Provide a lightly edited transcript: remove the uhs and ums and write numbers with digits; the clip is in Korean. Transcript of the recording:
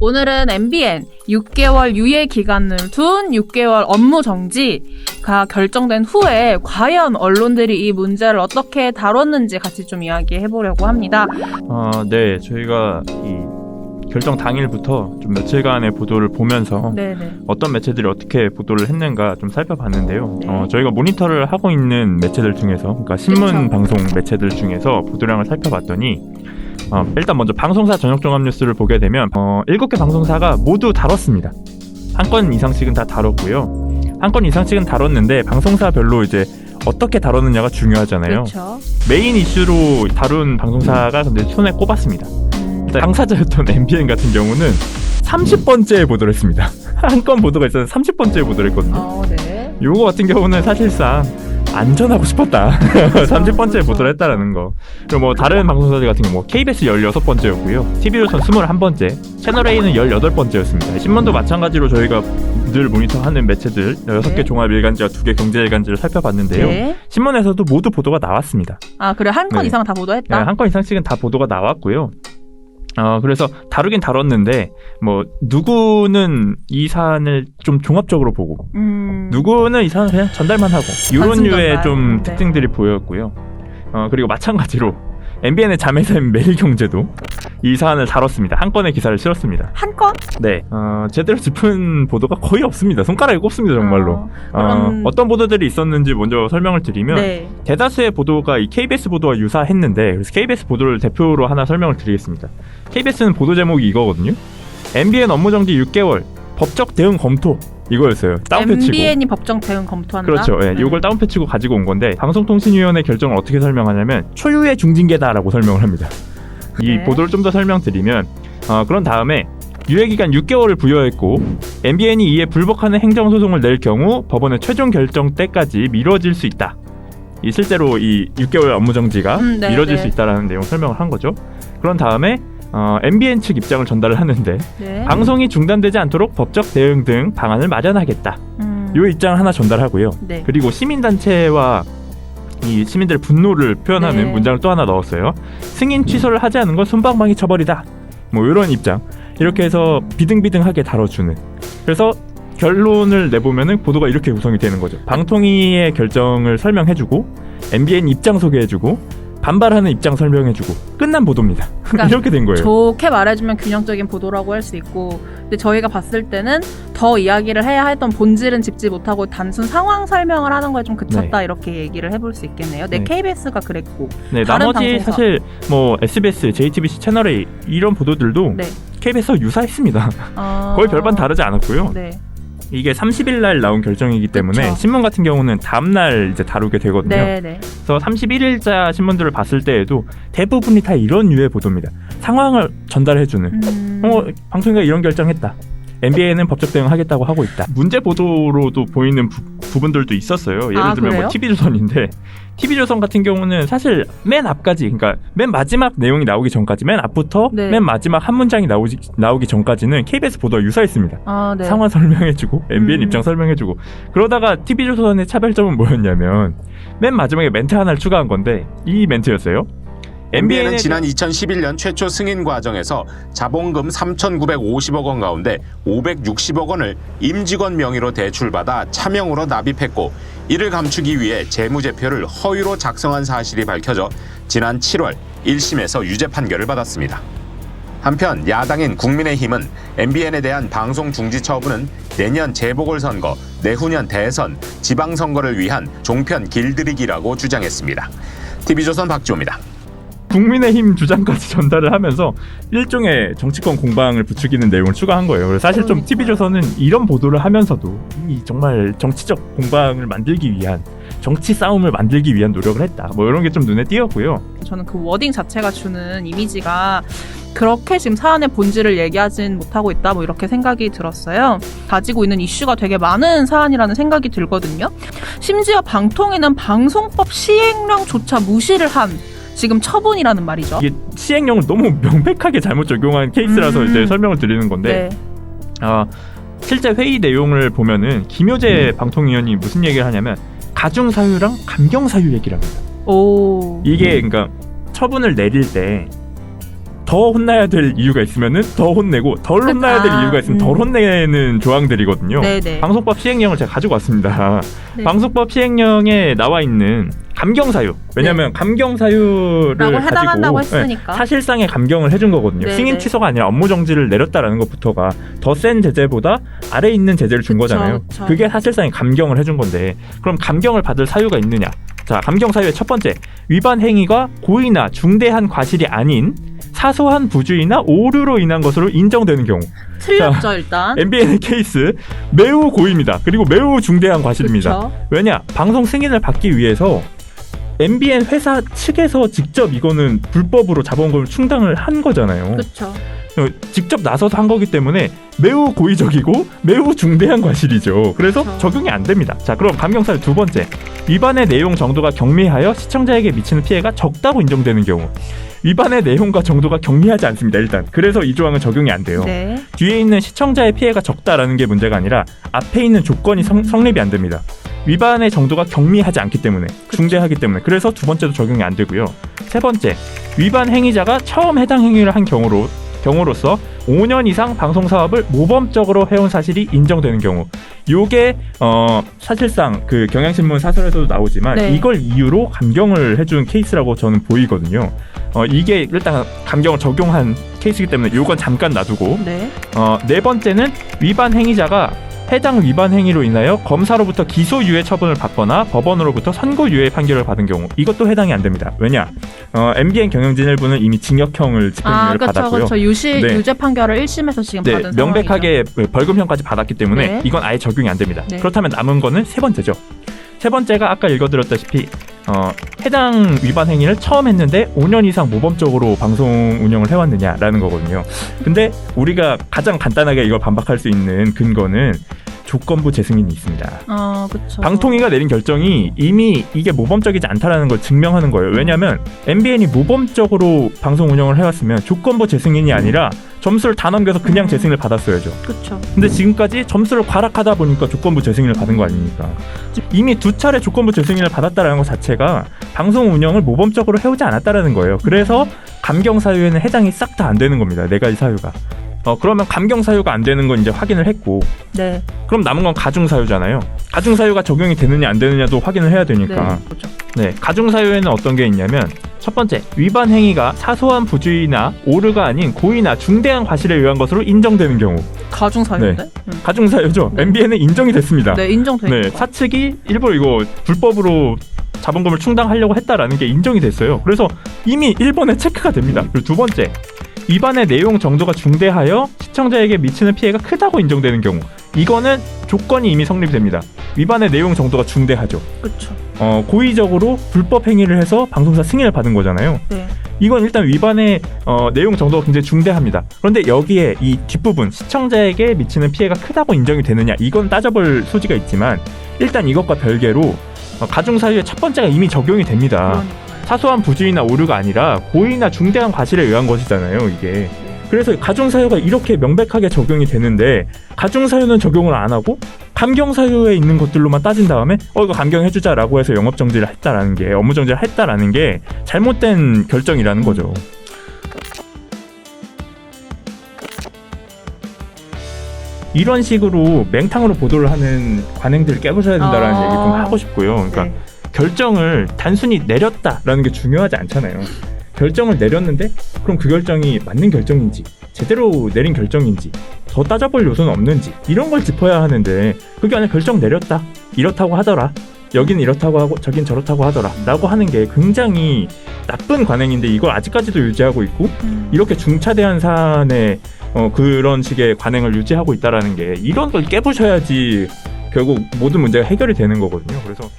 오늘은 MBN 6개월 유예 기간을 둔 6개월 업무 정지가 결정된 후에 과연 언론들이 이 문제를 어떻게 다뤘는지 같이 좀 이야기해 보려고 합니다. 네, 저희가 이 결정 당일부터 좀 며칠간의 보도를 보면서 네네. 어떤 매체들이 어떻게 보도를 했는가 좀 살펴봤는데요. 네. 저희가 모니터를 하고 있는 매체들 중에서, 그러니까 신문 그쵸. 방송 매체들 중에서 보도량을 살펴봤더니 일단 먼저 방송사 저녁 종합 뉴스를 보게 되면 7개 방송사가 모두 다뤘습니다. 한 건 이상씩은 다 다뤘고요. 한 건 이상씩은 다뤘는데 방송사별로 이제 어떻게 다뤘느냐가 중요하잖아요. 그렇죠. 메인 이슈로 다룬 방송사가 근데 손에 꼽았습니다. 일단 당사자였던 MBN 같은 경우는 30번째에 보도를 했습니다. 한 건 보도가 있었는데 30번째에 보도를 했거든요. 네. 요거 같은 경우는 사실상 안전하고 싶었다. 30번째에 보도를 했다라는 거. 그리고 뭐 다른 방송사들 같은 경우 KBS 16번째였고요. TV조선 21번째, 채널A는 18번째였습니다. 신문도 마찬가지로 저희가 늘 모니터하는 매체들 6개 네. 종합 일간지와 2개 경제 일간지를 살펴봤는데요. 네. 신문에서도 모두 보도가 나왔습니다. 아, 그래 한 건 네. 이상 다 보도했다. 네, 한 건 이상씩은 다 보도가 나왔고요. 그래서 다루긴 다뤘는데 뭐 누구는 이 사안을 좀 종합적으로 보고 누구는 이 사안을 그냥 전달만 하고 이런 단순 류의 전달. 좀 네. 특징들이 보였고요. 그리고 마찬가지로 MBN의 자매사인 매일경제도 이 사안을 다뤘습니다. 한 건의 기사를 실었습니다. 한 건? 네, 제대로 짚은 보도가 거의 없습니다. 손가락에 꼽습니다, 정말로. 그런... 어떤 보도들이 있었는지 먼저 설명을 드리면 네. 대다수의 보도가 이 KBS 보도와 유사했는데, 그래서 KBS 보도를 대표로 하나 설명을 드리겠습니다. KBS는 보도 제목이 이거거든요. MBN 업무 정지 6개월 법적 대응 검토, 이거였어요. 다운패치고. MBN이 법정 대응 검토한다? 그렇죠. 예, 이걸 다운패치고 가지고 온 건데 방송통신위원회 결정을 어떻게 설명하냐면 초유의 중징계다라고 설명을 합니다. 이 네. 보도를 좀 더 설명드리면 그런 다음에 유예기간 6개월을 부여했고 MBN이 이에 불복하는 행정소송을 낼 경우 법원의 최종 결정 때까지 미뤄질 수 있다. 이 실제로 이 6개월 업무정지가 네, 미뤄질 네. 수 있다는 내용 설명을 한 거죠. 그런 다음에 MBN 측 입장을 전달을 하는데 네. 방송이 중단되지 않도록 법적 대응 등 방안을 마련하겠다. 요 입장을 하나 전달하고요. 네. 그리고 시민단체와 이 시민들의 분노를 표현하는 네. 문장을 또 하나 넣었어요. 승인 취소를 하지 않은 건 솜방망이 처벌이다. 뭐 이런 입장. 이렇게 해서 비등비등하게 다뤄주는. 그래서 결론을 내보면은 보도가 이렇게 구성이 되는 거죠. 방통위의 결정을 설명해주고 MBN 입장 소개해주고 반발하는 입장 설명해주고 끝난 보도입니다. 그러니까 이렇게 된 거예요. 좋게 말해주면 균형적인 보도라고 할 수 있고, 근데 저희가 봤을 때는 더 이야기를 해야 했던 본질은 짚지 못하고 단순 상황 설명을 하는 거에 좀 그쳤다, 이렇게 얘기를 해볼 수 있겠네요. 네, 네. KBS가 그랬고 네, 다른 나머지 방송사. 사실 뭐 SBS, JTBC 채널A 이런 보도들도 네. KBS와 유사했습니다. 거의 별반 다르지 않았고요. 네. 이게 30일 날 나온 결정이기 때문에 그쵸. 신문 같은 경우는 다음 날 이제 다루게 되거든요. 네, 네. 그래서 31일자 신문들을 봤을 때에도 대부분이 다 이런 류의 보도입니다. 상황을 전달해주는. 방송이가 이런 결정했다. MBN은 법적 대응하겠다고 하고 있다. 문제 보도로도 보이는 부분들도 있었어요. 예를 들면 그래요? 뭐 TV조선인데 TV조선 같은 경우는 사실 맨 앞까지, 그러니까 맨 마지막 내용이 나오기 전까지, 맨 앞부터 네. 맨 마지막 한 문장이 나오기 전까지는 KBS 보도와 유사했습니다. 네. 상황 설명해주고 MBN 입장 설명해주고. 그러다가 TV조선의 차별점은 뭐였냐면 맨 마지막에 멘트 하나를 추가한 건데 이 멘트였어요. MBN은 지난 2011년 최초 승인 과정에서 자본금 3,950억 원 가운데 560억 원을 임직원 명의로 대출받아 차명으로 납입했고, 이를 감추기 위해 재무제표를 허위로 작성한 사실이 밝혀져 지난 7월 1심에서 유죄 판결을 받았습니다. 한편 야당인 국민의힘은 MBN에 대한 방송 중지 처분은 내년 재보궐선거, 내후년 대선, 지방선거를 위한 종편 길들이기라고 주장했습니다. TV조선 박지호입니다. 국민의힘 주장까지 전달을 하면서 일종의 정치권 공방을 부추기는 내용을 추가한 거예요. 그래서 사실 좀 TV조선은 이런 보도를 하면서도 이 정말 정치적 공방을 만들기 위한, 정치 싸움을 만들기 위한 노력을 했다. 뭐 이런 게 좀 눈에 띄었고요. 저는 그 워딩 자체가 주는 이미지가 그렇게 지금 사안의 본질을 얘기하진 못하고 있다, 뭐 이렇게 생각이 들었어요. 가지고 있는 이슈가 되게 많은 사안이라는 생각이 들거든요. 심지어 방통위는 방송법 시행령조차 무시를 한 지금 처분이라는 말이죠. 이게 시행령을 너무 명백하게 잘못 적용한 케이스라서 이제 설명을 드리는 건데, 실제 회의 내용을 보면은 김효재 방통위원이 무슨 얘기를 하냐면 가중사유랑 감경사유 얘기를 합니다. 오. 이게 그러니까 처분을 내릴 때 더 혼나야 될 이유가 있으면은 더 혼내고 덜 혼나야 될 이유가 있으면 덜 혼내는 조항들이거든요. 네네. 방송법 시행령을 제가 가지고 왔습니다. 네. 방송법 시행령에 나와 있는 감경사유. 왜냐하면 감경사유를 라고 해당한다고 가지고 했으니까. 사실상의 감경을 해준 거거든요. 네네. 승인 취소가 아니라 업무 정지를 내렸다라는 것부터가 더 센 제재보다 아래에 있는 제재를 준 그쵸, 거잖아요. 그쵸. 그게 사실상의 감경을 해준 건데 그럼 감경을 받을 사유가 있느냐? 자, 감경 사유의 첫 번째, 위반 행위가 고의나 중대한 과실이 아닌 사소한 부주의나 오류로 인한 것으로 인정되는 경우. 틀렸죠 일단. MBN의 케이스 매우 고의입니다. 그리고 매우 중대한 과실입니다. 그쵸. 왜냐? 방송 승인을 받기 위해서 MBN 회사 측에서 직접 이거는 불법으로 자본금을 충당을 한 거잖아요. 그렇죠. 직접 나서서 한 거기 때문에 매우 고의적이고 매우 중대한 과실이죠. 그래서 그렇죠. 적용이 안 됩니다. 자, 그럼 감경사유 두 번째, 위반의 내용 정도가 경미하여 시청자에게 미치는 피해가 적다고 인정되는 경우. 위반의 내용과 정도가 경미하지 않습니다. 일단 그래서 이 조항은 적용이 안 돼요. 네. 뒤에 있는 시청자의 피해가 적다라는 게 문제가 아니라 앞에 있는 조건이 성립이 안 됩니다. 위반의 정도가 경미하지 않기 때문에, 중대하기 때문에. 그래서 두 번째도 적용이 안 되고요. 세 번째, 위반 행위자가 처음 해당 행위를 한 경우로서 5년 이상 방송 사업을 모범적으로 해온 사실이 인정되는 경우. 요게 사실상 그 경향신문 사설에서도 나오지만 네. 이걸 이유로 감경을 해준 케이스라고 저는 보이거든요. 이게 일단 감경을 적용한 케이스이기 때문에 요건 잠깐 놔두고, 네. 네 번째는 위반 행위자가 해당 위반 행위로 인하여 검사로부터 기소유예 처분을 받거나 법원으로부터 선고유예 판결을 받은 경우. 이것도 해당이 안 됩니다. 왜냐? MBN 경영진일부는 이미 징역형을 집행유예를 받았고요. 그렇죠. 네. 유죄 판결을 1심에서 지금 네, 받은 명백하게 벌금형까지 받았기 때문에 네. 이건 아예 적용이 안 됩니다. 네. 그렇다면 남은 거는 세 번째죠. 세 번째가 아까 읽어드렸다시피 해당 위반 행위를 처음 했는데 5년 이상 모범적으로 방송 운영을 해왔느냐라는 거거든요. 근데 우리가 가장 간단하게 이걸 반박할 수 있는 근거는 조건부 재승인이 있습니다. 그렇죠. 방통위가 내린 결정이 이미 이게 모범적이지 않다라는 걸 증명하는 거예요. 왜냐하면 MBN이 모범적으로 방송 운영을 해왔으면 조건부 재승인이 아니라 점수를 다 넘겨서 그냥 재승인을 받았어야죠. 그렇죠. 근데 지금까지 점수를 과락하다 보니까 조건부 재승인을 받은 거 아닙니까? 이미 두 차례 조건부 재승인을 받았다라는 것 자체가 방송 운영을 모범적으로 해오지 않았다라는 거예요. 그래서 감경 사유에는 해당이 싹 다 안 되는 겁니다. 네 가지 사유가. 그러면 감경 사유가 안 되는 건 이제 확인을 했고, 네. 그럼 남은 건 가중 사유잖아요. 가중 사유가 적용이 되느냐 안 되느냐도 확인을 해야 되니까. 네. 그렇죠. 네, 가중 사유에는 어떤 게 있냐면 첫 번째, 위반 행위가 사소한 부주의나 오류가 아닌 고의나 중대한 과실에 의한 것으로 인정되는 경우. 가중 사유인데? 가중 사유죠. 네. MBN은 인정이 됐습니다. 네, 인정되니까. 네, 사측이 일부러 이거 불법으로 자본금을 충당하려고 했다라는 게 인정이 됐어요. 그래서 이미 1번에 체크가 됩니다. 그리고 두 번째, 위반의 내용 정도가 중대하여 시청자에게 미치는 피해가 크다고 인정되는 경우. 이거는 조건이 이미 성립됩니다. 위반의 내용 정도가 중대하죠. 그렇죠. 고의적으로 불법 행위를 해서 방송사 승인을 받은 거잖아요. 네. 이건 일단 위반의 내용 정도가 굉장히 중대합니다. 그런데 여기에 이 뒷부분 시청자에게 미치는 피해가 크다고 인정이 되느냐, 이건 따져볼 소지가 있지만 일단 이것과 별개로 가중사유의 첫 번째가 이미 적용이 됩니다. 그러니까요. 사소한 부주의나 오류가 아니라 고의나 중대한 과실에 의한 것이잖아요, 이게. 그래서 가중사유가 이렇게 명백하게 적용이 되는데 가중사유는 적용을 안 하고 감경사유에 있는 것들로만 따진 다음에 이거 감경해주자라고 해서 영업정지를 했다라는 게, 업무정지를 했다라는 게 잘못된 결정이라는 거죠. 이런 식으로 맹탕으로 보도를 하는 관행들을 깨부셔야 된다라는 얘기 좀 하고 싶고요. 그러니까 네. 결정을 단순히 내렸다라는 게 중요하지 않잖아요. 결정을 내렸는데 그럼 그 결정이 맞는 결정인지, 제대로 내린 결정인지, 더 따져볼 요소는 없는지, 이런 걸 짚어야 하는데 그게 아니라 결정 내렸다, 이렇다고 하더라, 여기는 이렇다고 하고 저긴 저렇다고 하더라 라고 하는 게 굉장히 나쁜 관행인데 이걸 아직까지도 유지하고 있고 이렇게 중차대한 사안에 그런 식의 관행을 유지하고 있다라는 게, 이런 걸 깨부셔야지 결국 모든 문제가 해결이 되는 거거든요. 그래서